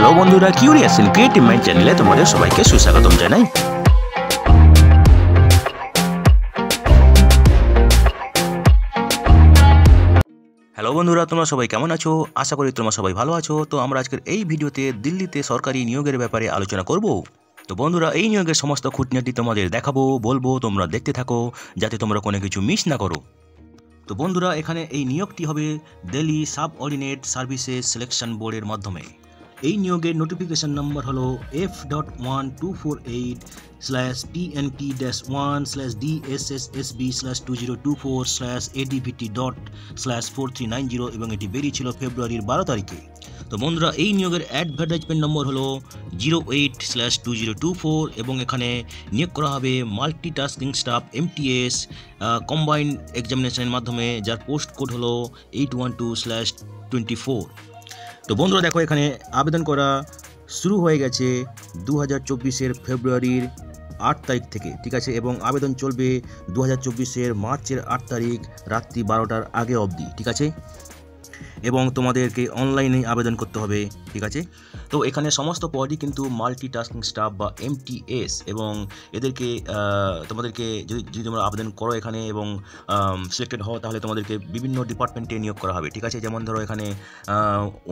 Hello বন্ধুরা, curious and creative mind চ্যানেলে তোমাদের সবাইকে সুস্বাগতম জানাই। হ্যালো বন্ধুরা, তোমরা সবাই কেমন আছো? আশা করি তোমরা সবাই ভালো আছো। তো আমরা আজকের এই ভিডিওতে দিল্লিতে সরকারি নিয়োগের ব্যাপারে আলোচনা করব। তো বন্ধুরা, এই নিয়োগের সমস্ত খুঁটিনাটি তোমাদের দেখাবো, বলবো, তোমরা দেখতে থাকো যাতে তোমরা কোনো কিছু মিস না করো। তো বন্ধুরা, এখানে এই নিয়োগটি হবে দিল্লি সাবঅর্ডিনেট সার্ভিসেস সিলেকশন বোর্ডের মাধ্যমে। এই নিয়োগের নোটিফিকেশন নম্বর হলো F.1248/PNP-1/DSSSB/2024/ADVT./4390 এবং এটি বেরিয়েছিল ফেব্রুয়ারির 12 তারিখে। তো বন্ধুরা, এই নিয়োগের অ্যাডভার্টাইজমেন্ট নম্বর হলো 08/2024 এবং এখানে নিয়োগ করা হবে মাল্টিটাস্কিং স্টাফ MTS কম্বাইন্ড এক্সামিনেশনের মাধ্যমে, যার পোস্ট কোড হলো 812/24। তো বন্ধুরা দেখো, এখানে আবেদন করা শুরু হয়ে গেছে 2024-এর ফেব্রুয়ারির 8 তারিখ থেকে, ঠিক আছে, এবং আবেদন চলবে 2024-এর মার্চের 8 তারিখ রাত্রি 12টার আগে অবধি, ঠিক আছে, এবং তোমাদেরকে অনলাইনে আবেদন করতে হবে, ঠিক আছে। তো এখানে সমস্ত পদই কিন্তু মাল্টিটাস্কিং স্টাফ বা MTS, এবং এদেরকে তোমাদেরকে যদি তোমরা আবেদন করো এখানে এবং সিলেক্টেড হও, তাহলে তোমাদেরকে বিভিন্ন ডিপার্টমেন্টে নিয়োগ করা হবে, ঠিক আছে। যেমন ধরো, এখানে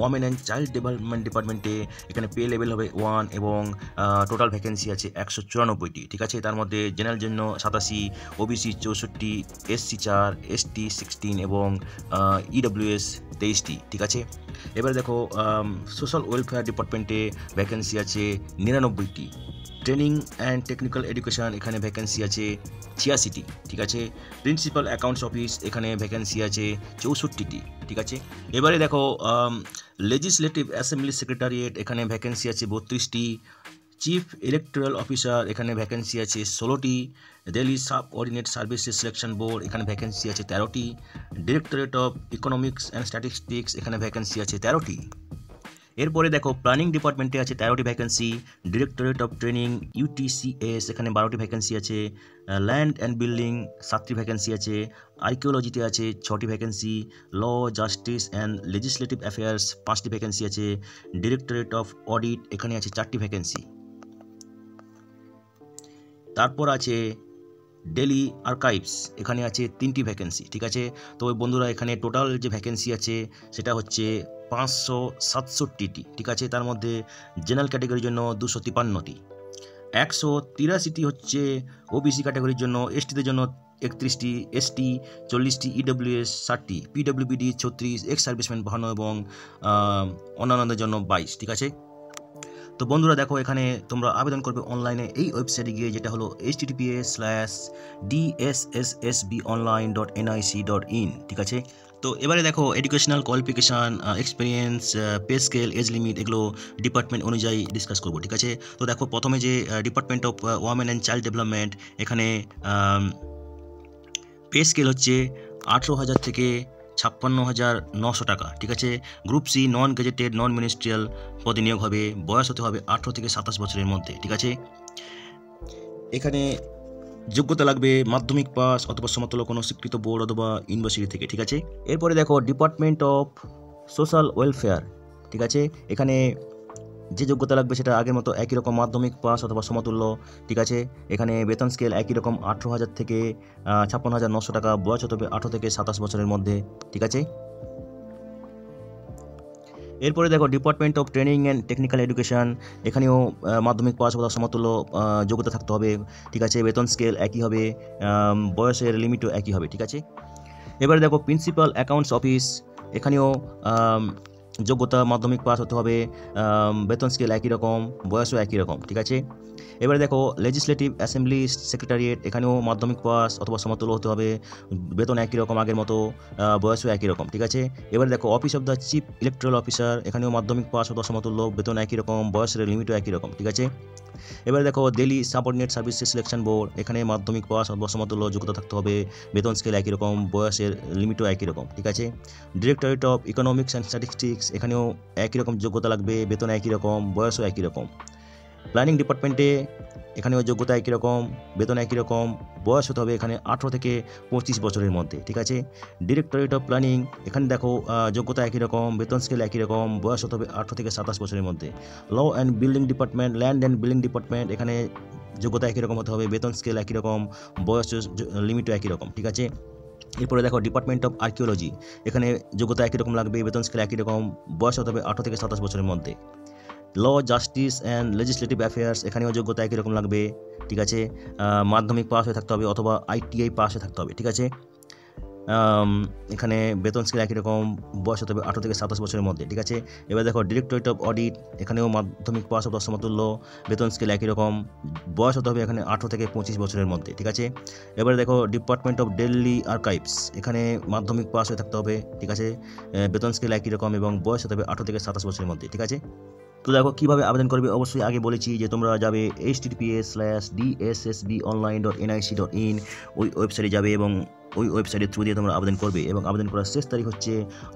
ওমেন অ্যান্ড চাইল্ড ডেভেলপমেন্ট ডিপার্টমেন্টে এখানে পে লেভেল হবে 1 এবং টোটাল ভ্যাকেন্সি আছে 194টি, ঠিক আছে। তার মধ্যে জেনারেল জন্য 87, OBC 64, SC 4, ST 16 এবং EWS 23টি, ঠিক আছে। এবার দেখো, সোশ্যাল ওয়েলফেয়ার ডিপার্টমেন্টে ভ্যাকেন্সি আছে 99টি। ট্রেনিং অ্যান্ড টেকনিক্যাল এডুকেশন এখানে ভ্যাকেন্সি আছে 86টি, ঠিক আছে। প্রিন্সিপাল অ্যাকাউন্টস অফিস এখানে ভ্যাকেন্সি আছে 64টি, ঠিক আছে। এবারে দেখো, লেজিসলেটিভ অ্যাসেম্বলি সেক্রেটারিয়েট এখানে ভ্যাকেন্সি আছে 32টি। চিফ ইলেকটোরাল অফিসার এখানে ভ্যাকেন্সি আছে 16টি। Delhi subordinate services selection board এখানে ভ্যাকেন্সি আছে 13টি। Directorate of economics and statistics এখানে ভ্যাকেন্সি আছে 13টি। এরপরে দেখো, প্ল্যানিং ডিপার্টমেন্টে আছে 13টি vacancy. Directorate of training UTCS এখানে 12টি ভ্যাকেন্সি আছে। ল্যান্ড অ্যান্ড বিল্ডিং 7টি ভ্যাকেন্সি আছে। আর্কিওলজিতে আছে 6টি vacancy. Law, justice and legislative affairs 5টি ভ্যাকেন্সি আছে। ডিরেক্টরেট অফ অডিট এখানে আছে 4টি ভ্যাকেন্সি। তারপর আছে দিল্লি আর্কাইভস এখানে আছে 3টি ভ্যাকেন্সি, ঠিক আছে। তো বন্ধুরা, এখানে টোটাল যে ভ্যাকেন্সি আছে সেটা হচ্ছে 567টি, ঠিক আছে। তার মধ্যে জেনারেল ক্যাটাগরির জন্য 253টি, 183টি হচ্ছে OBC ক্যাটাগরির জন্য, STদের জন্য 31টি, ST 40টি, EWS 60টি, PWBD 36, ex serviceman 52 এবং অন্যান্যদের জন্য 22, ঠিক আছে। তো বন্ধুরা দেখো, এখানে তোমরা আবেদন করবে অনলাইনে এই ওয়েবসাইটে গিয়ে, যেটা হলো https:/dssbonline.nic.in, ঠিক আছে। তো এবারে দেখো, educational qualification, experience, pay scale, age limit এগুলো ডিপার্টমেন্ট অনুযায়ী ডিসকাস করবো, ঠিক আছে। তো দেখো, প্রথমে যে department of women and child development, এখানে পে স্কেল হচ্ছে 18,000 থেকে 56,900 টাকা, ঠিক আছে। Group C non gazetted non ministerial পদে নিয়োগ হবে। বয়স হতে হবে 18 থেকে 27 বছরের মধ্যে, ঠিক আছে। এখানে যোগ্যতা লাগবে মাধ্যমিক পাস অথবা সমতুল্য কোনো স্বীকৃত বোর্ড অথবা ইউনিভার্সিটি থেকে, ঠিক আছে। এরপরে দেখো, ডিপার্টমেন্ট অফ সোশ্যাল ওয়েলফেয়ার, ঠিক আছে। এখানে যে যোগ্যতা লাগবে সেটা আগের মতো একই রকম, মাধ্যমিক পাস অথবা সমতুল্য, ঠিক আছে। এখানে বেতন স্কেল একই রকম, 18,000 থেকে 56,900 টাকা। বয়স হতে হবে 18 থেকে 27 বছরের মধ্যে, ঠিক আছে। এরপরে দেখো, department of training and technical education, এখানেও মাধ্যমিক পাস অথবা সমতুল্য যোগ্যতা থাকতে হবে, ঠিক আছে। বেতন স্কেল একই হবে, বয়সের লিমিটও একই হবে, ঠিক আছে। এবারে দেখো, প্রিন্সিপাল অ্যাকাউন্টস অফিস, এখানেও যোগ্যতা মাধ্যমিক পাস হতে হবে, বেতন স্কেল একই রকম, বয়সও একই রকম, ঠিক আছে। এবারে দেখো, লেজিসলেটিভ অ্যাসেম্বলি সেক্রেটারিয়েট, এখানেও মাধ্যমিক পাস অথবা সমতুল্য হতে হবে, বেতন একই রকম আগের মতো, বয়সও একই রকম, ঠিক আছে। এবারে দেখো, office of the chief electoral officer, এখানেও মাধ্যমিক পাস অথবা সমতুল্য, বেতন একই রকম, বয়সের লিমিটও একই রকম, ঠিক আছে। এবারে দেখো, Delhi subordinate services selection board, এখানে মাধ্যমিক পাস অথবা সমতুল্য যোগ্যতা থাকতে হবে, বেতন স্কেল একই রকম, বয়সের লিমিটও একই রকম, ঠিক আছে। Directorate of economics and statistics, এখানেও একই রকম যোগ্যতা লাগবে, বেতন একই রকম, বয়সও একই রকম। প্ল্যানিং ডিপার্টমেন্টে এখানেও যোগ্যতা একই রকম, বেতন একই রকম, বয়স হতে হবে এখানে 18 থেকে 25 বছরের মধ্যে, ঠিক আছে। ডিরেক্টরেট অফ প্ল্যানিং, এখানে দেখো যোগ্যতা একই রকম, বেতন স্কেল একই রকম, বয়স হতে হবে 18 থেকে 27 বছরের মধ্যে। Law and building department, land and building department, এখানে যোগ্যতা একই রকম হতে হবে, বেতন স্কেল একই রকম, বয়স লিমিটও একই রকম, ঠিক আছে। এরপরে দেখো ডিপার্টমেন্ট অফ আর্কিওলজি, এখানে যোগ্যতা একই রকম লাগবে, বেতন স্কেল একই রকম, বয়স হতে হবে 18 থেকে 27 বছরের মধ্যে। ল, জাস্টিস অ্যান্ড লেজিসলেটিভ অ্যাফেয়ার্স, এখানেও যোগ্যতা একই রকম লাগবে, ঠিক আছে। মাধ্যমিক পাস হয়ে থাকতে হবে অথবা ITI পাস হয়ে থাকতে হবে, ঠিক আছে। এখানে বেতন স্কেল একই রকম, বয়স হতে হবে 18 থেকে 27 বছরের মধ্যে, ঠিক আছে। এবার দেখো ডিরেক্টরেট অফ অডিট, এখানেও মাধ্যমিক পাস অথবা সমতুল্য, বেতন স্কেল একই রকম, বয়স হতে হবে এখানে 18 থেকে 25 বছরের মধ্যে, ঠিক আছে। এবারে দেখো ডিপার্টমেন্ট অফ দিল্লি আর্কাইভস, এখানে মাধ্যমিক পাস হয়ে থাকতে হবে, ঠিক আছে। বেতন স্কেল একই রকম এবং বয়স হতে হবে 18 থেকে 27 বছরের মধ্যে, ঠিক আছে। তো দেখো কীভাবে আবেদন করবে, অবশ্যই আগে বলেছি যে তোমরা যাবে https:/dssbonline.nic.in, ওই ওয়েবসাইটে যাবে এবং ওই ওয়েবসাইটের থ্রু দিয়ে তোমরা আবেদন করবে এবং আবেদন করার শেষ তারিখ হচ্ছে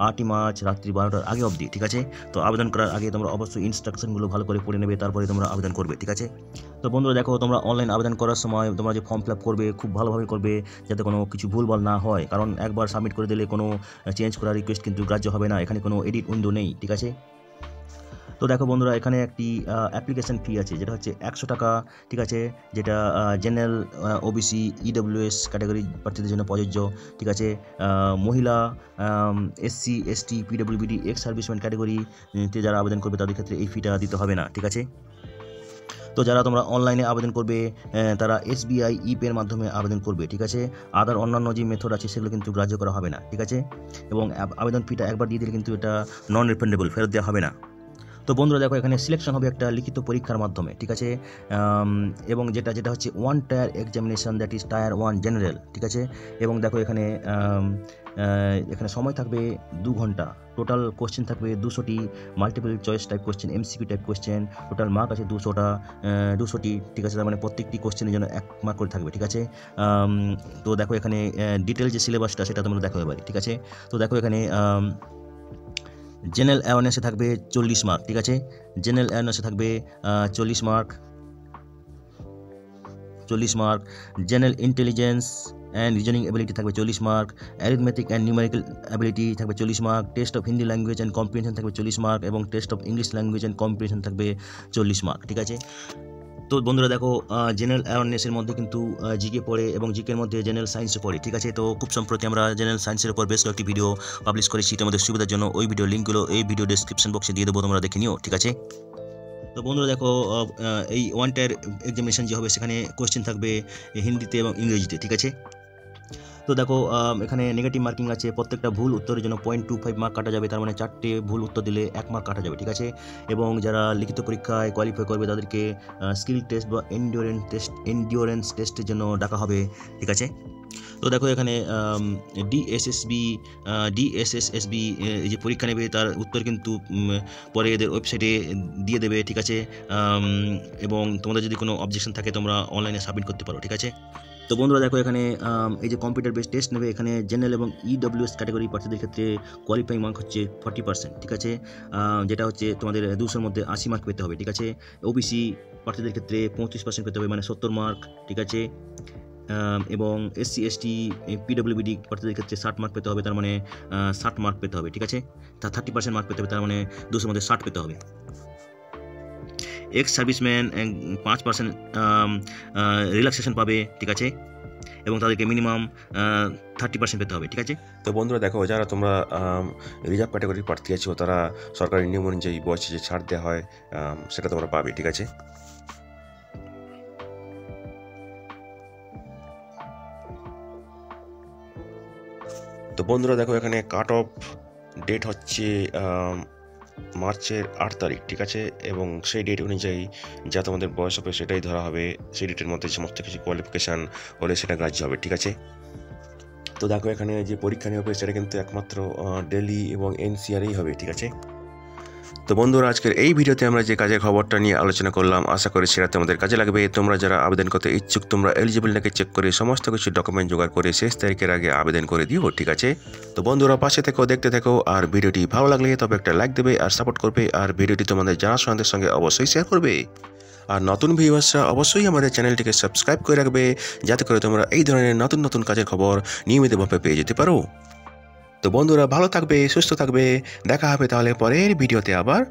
8ই মার্চ রাত্রি 12টার আগে অবধি, ঠিক আছে। তো আবেদন করার আগে তোমরা অবশ্যই ইনস্ট্রাকশনগুলো ভালো করে পড়ে নেবে, তারপরে তোমরা আবেদন করবে, ঠিক আছে। তো বন্ধুরা দেখো, তোমরা অনলাইন আবেদন করার সময় তোমরা যে ফর্ম ফিল আপ করবে খুব ভালোভাবে করবে, যাতে কোনো কিছু ভুলভাল না হয়, কারণ একবার সাবমিট করে দিলে কোনো চেঞ্জ করার রিকোয়েস্ট কিন্তু গ্রাহ্য হবে না, এখানে কোনো এডিট উইন্ডো নেই, ঠিক আছে। তো দেখো বন্ধুরা, এখানে একটি অ্যাপ্লিকেশন ফি আছে, যেটা হচ্ছে 100 টাকা, ঠিক আছে, যেটা জেনারেল, OBC, EWS ক্যাটাগরি প্রার্থীদের জন্য প্রযোজ্য, ঠিক আছে। মহিলা, SC, ST, PWBD, ex serviceman ক্যাটাগরিতে যারা আবেদন করবে তাদের ক্ষেত্রে এই ফিটা দিতে হবে না, ঠিক আছে। তো যারা তোমরা অনলাইনে আবেদন করবে তারা SBI ইপের মাধ্যমে আবেদন করবে, ঠিক আছে। আদার অন্যান্য যে মেথড আছে সেগুলো কিন্তু গ্রাহ্য করা হবে না, ঠিক আছে। এবং আবেদন ফিটা একবার দিয়ে দিলে কিন্তু এটা নন রিফান্ডেবল, ফেরত দেওয়া হবে না। তো বন্ধুরা দেখো, এখানে সিলেকশন হবে একটা লিখিত পরীক্ষার মাধ্যমে, ঠিক আছে। এবং যেটা হচ্ছে 1 tyre examination, that is tyre 1 general, ঠিক আছে। এবং দেখো এখানে সময় থাকবে 2 ঘন্টা, টোটাল কোশ্চেন থাকবে 200টি, multiple choice type question, MCQ type question, total mark আছে 200টি, ঠিক আছে। তার মানে প্রত্যেকটি কোশ্চেনের জন্য 1 মার্ক করে থাকবে, ঠিক আছে। তো দেখো এখানে ডিটেল যে সিলেবাসটা সেটা তোমরা দেখো এবারে, ঠিক আছে। তো দেখো এখানে জেনারেল অ্যাওয়ারনেসে থাকবে 40 মার্ক, ঠিক আছে। জেনারেল অ্যাওয়ারনেসে থাকবে 40 mark. General intelligence and reasoning ability থাকবে 40 mark. Arithmetic and numerical ability থাকবে 40 mark. Test of Hindi language and comprehension থাকবে 40 মার্ক এবং test of English language and comprehension থাকবে 40 মার্ক, ঠিক আছে। তো বন্ধুরা দেখো, জেনারেল অ্যাওয়ারনেসের মধ্যে কিন্তু জিকে পড়ে এবং জিকের মধ্যে জেনারেল সায়েন্সও পড়ে, ঠিক আছে। তো খুব সম্প্রতি আমরা জেনারেল সায়েন্সের উপর বেশ কয়েকটি ভিডিও পাবলিশ করেছি, তোমাদের সুবিধার জন্য ওই ভিডিও লিঙ্কগুলো এই ভিডিও ডেসক্রিপশন বক্সে দিয়ে দেবো, তোমরা দেখে নিও, ঠিক আছে। তো বন্ধুরা দেখো, এই 1 টায়ার এক্সামিনেশন যে হবে সেখানে কোশ্চেন থাকবে হিন্দিতে এবং ইংরেজিতে, ঠিক আছে। তো দেখো এখানে নেগেটিভ মার্কিং আছে, প্রত্যেকটা ভুল উত্তরের জন্য 0.25 মার্ক কাটা যাবে, তার মানে 4টে ভুল উত্তর দিলে 1 মার্ক কাটা যাবে, ঠিক আছে। এবং যারা লিখিত পরীক্ষায় কোয়ালিফাই করবে তাদেরকে স্কিল টেস্ট বা এন্ডিওরেন্স টেস্টের জন্য ডাকা হবে, ঠিক আছে। তো দেখো এখানে DSSSB যে পরীক্ষা নেবে তার উত্তর কিন্তু পরে এদের ওয়েবসাইটে দিয়ে দেবে, ঠিক আছে। এবং তোমাদের যদি কোনো অবজেকশন থাকে তোমরা অনলাইনে সাবমিট করতে পারো, ঠিক আছে। তো বন্ধুরা দেখো, এখানে এই যে কম্পিউটার বেসড টেস্ট নেবে, এখানে জেনারেল এবং EWS ক্যাটাগরি প্রার্থীদের ক্ষেত্রে কোয়ালিফাইং মার্ক হচ্ছে 40%, ঠিক আছে। যেটা হচ্ছে তোমাদের 200-র মধ্যে 80 মার্ক পেতে হবে, ঠিক আছে। OBC প্রার্থীদের ক্ষেত্রে 35% পেতে হবে, মানে 70 মার্ক, ঠিক আছে। এবং SC ST PWBD প্রার্থীদের ক্ষেত্রে 60 মার্ক পেতে হবে, তার মানে 60 মার্ক পেতে হবে, ঠিক আছে। 30% মার্ক পেতে হবে, তার মানে 200-র মধ্যে 60 পেতে হবে। এক্স সার্ভিসম্যান 5% রিল্যাক্সেশন পাবে, ঠিক আছে। এবং তাদেরকে মিনিমাম 30% পেতে হবে, ঠিক আছে। তো বন্ধুরা দেখো, যারা তোমরা রিজার্ভ ক্যাটাগরির প্রার্থী আছো তারা সরকারি নিয়ম অনুযায়ী বয়সে যে ছাড় দেওয়া হয় সেটা তোমরা পাবে, ঠিক আছে। তো বন্ধুরা দেখো, এখানে কাট অফ ডেট হচ্ছে মার্চের 8 তারিখ, ঠিক আছে। এবং সেই ডেট অনুযায়ী যা তোমাদের বয়স হবে সেটাই ধরা হবে, সেই ডেটের মধ্যে সমস্ত কিছু কোয়ালিফিকেশান হলে সেটা গ্রাহ্য হবে, ঠিক আছে। তো দেখো, এখানে যে পরীক্ষা নেওয়া হবে সেটা কিন্তু একমাত্র দিল্লি এবং NCRই হবে, ঠিক আছে। তো বন্ধুরা, আজকের এই ভিডিওতে আমরা যে কাজের খবরটা নিয়ে আলোচনা করলাম, আশা করি সেটা তোমাদের কাজে লাগবে। তোমরা যারা আবেদন করতে ইচ্ছুক তোমরা এলিজিবল নাকি চেক করে সমস্ত কিছু ডকুমেন্ট জোগাড় করে শেষ তারিখের আগে আবেদন করে দিও, ঠিক আছে। তো বন্ধুরা, পাশে থেকেও দেখতে থাকো, আর ভিডিওটি ভালো লাগলে তবে একটা লাইক দেবে আর সাপোর্ট করবে, আর ভিডিওটি তোমাদের জানাশোনাদের সঙ্গে অবশ্যই শেয়ার করবে। আর নতুন ভিউয়ার্সরা অবশ্যই আমাদের চ্যানেলটিকে সাবস্ক্রাইব করে রাখবে, যাতে করে তোমরা এই ধরনের নতুন নতুন কাজের খবর নিয়মিতভাবে পেয়ে যেতে পারো। তো বন্ধুরা, ভালো থাকবে, সুস্থ থাকবে, দেখা হবে তাহলে পরের ভিডিওতে আবার।